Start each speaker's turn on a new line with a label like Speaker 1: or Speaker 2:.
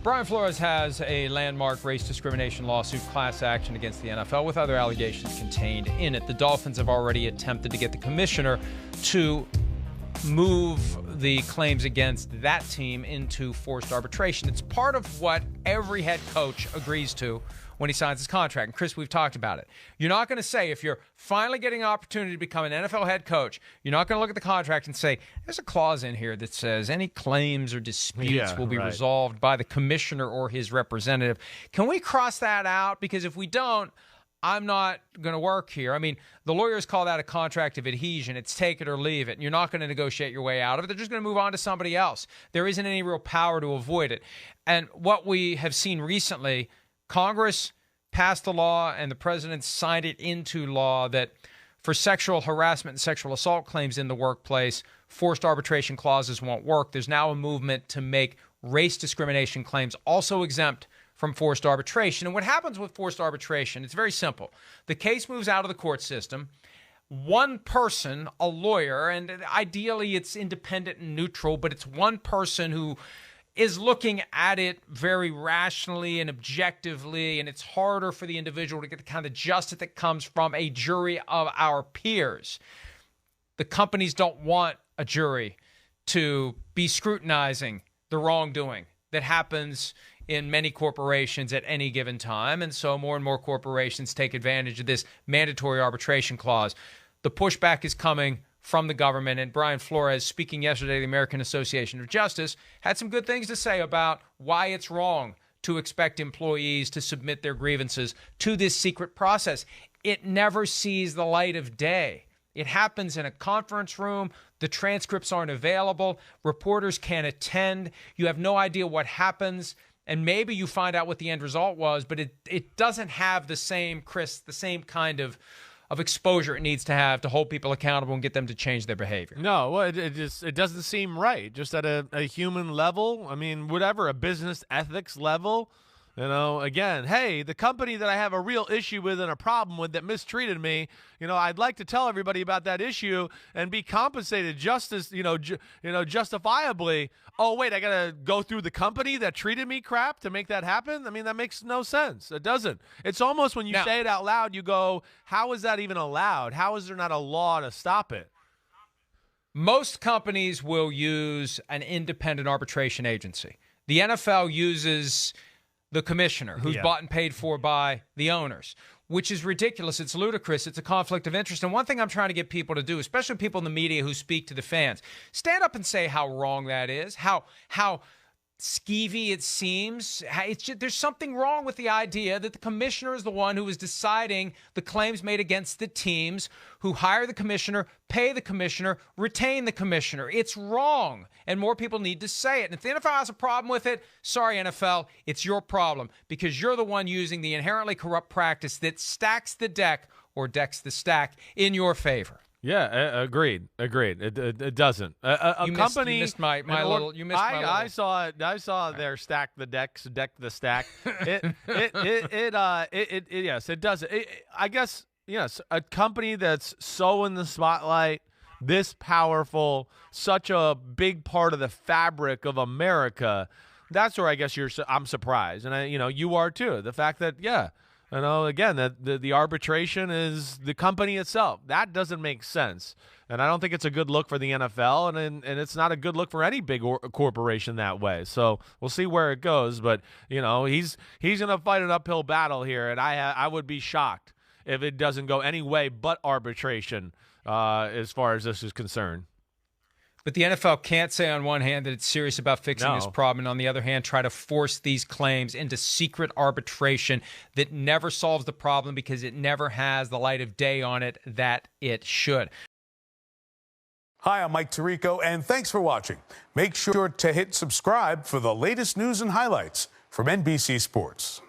Speaker 1: Brian Flores has a landmark race discrimination lawsuit class action against the NFL with other allegations contained in it. The Dolphins have already attempted to get the commissioner to move the claims against that team into forced arbitration. It's part of what every head coach agrees to when he signs his contract. And Chris, we've talked about it. You're not going to say, if you're finally getting an opportunity to become an NFL head coach, you're not going to look at the contract and say, there's a clause in here that says any claims or disputes will be resolved by the commissioner or his representative. Can we cross that out? Because if we don't, I'm not going to work here. I mean, the lawyers call that a contract of adhesion. It's take it or leave it. And you're not going to negotiate your way out of it. They're just going to move on to somebody else. There isn't any real power to avoid it. And what we have seen recently, Congress passed the law and the president signed it into law that for sexual harassment and sexual assault claims in the workplace, forced arbitration clauses won't work. There's now a movement to make race discrimination claims also exempt from forced arbitration. And what happens with forced arbitration, it's very simple. The case moves out of the court system. One person, a lawyer, and ideally it's independent and neutral, but it's one person who is looking at it very rationally and objectively, and it's harder for the individual to get the kind of justice that comes from a jury of our peers. The companies don't want a jury to be scrutinizing the wrongdoing that happens in many corporations at any given time, and so more and more corporations take advantage of this mandatory arbitration clause. The pushback is coming from the government, and Brian Flores, speaking yesterday at the American Association of Justice, had some good things to say about why it's wrong to expect employees to submit their grievances to this secret process. It never sees the light of day. It happens in a conference room. The transcripts aren't available. Reporters can't attend. You have no idea what happens. And maybe you find out what the end result was, but it doesn't have the same, Chris, the same kind of exposure it needs to have to hold people accountable and get them to change their behavior.
Speaker 2: No, well, it doesn't seem right. Just at a human level, I mean, whatever, a business ethics level, you know, again, hey, the company that I have a real issue with and a problem with that mistreated me, you know, I'd like to tell everybody about that issue and be compensated justifiably. Oh, wait, I got to go through the company that treated me crap to make that happen? I mean, that makes no sense. It doesn't. It's almost when you say it out loud, you go, how is that even allowed? How is there not a law to stop it?
Speaker 1: Most companies will use an independent arbitration agency. The NFL uses the commissioner, who's bought and paid for by the owners, which is ridiculous. It's ludicrous. It's a conflict of interest. And one thing I'm trying to get people to do, especially people in the media who speak to the fans, stand up and say how wrong that is, how skeevy it seems. There's something wrong with the idea that the commissioner is the one who is deciding the claims made against the teams who hire the commissioner, pay the commissioner, retain the commissioner. It's wrong, and more people need to say it. And if the NFL has a problem with it, sorry, NFL, it's your problem, because you're the one using the inherently corrupt practice that stacks the deck or decks the stack in your favor.
Speaker 2: Yeah, agreed. It doesn't.
Speaker 1: You
Speaker 2: Company.
Speaker 1: You missed my little. You missed my little.
Speaker 2: I saw it. I saw their stack the decks, deck the stack. Yes, it does. I guess yes. A company that's so in the spotlight, this powerful, such a big part of the fabric of America. That's where I guess I'm surprised, and you are too. The fact that again, that the arbitration is the company itself. That doesn't make sense. And I don't think it's a good look for the NFL, and it's not a good look for any big corporation that way. So we'll see where it goes. But, he's going to fight an uphill battle here, and I would be shocked if it doesn't go any way but arbitration as far as this is concerned.
Speaker 1: But the NFL can't say on one hand that it's serious about fixing this problem, and on the other hand, try to force these claims into secret arbitration that never solves the problem because it never has the light of day on it that it should.
Speaker 3: Hi, I'm Mike Tirico, and thanks for watching. Make sure to hit subscribe for the latest news and highlights from NBC Sports.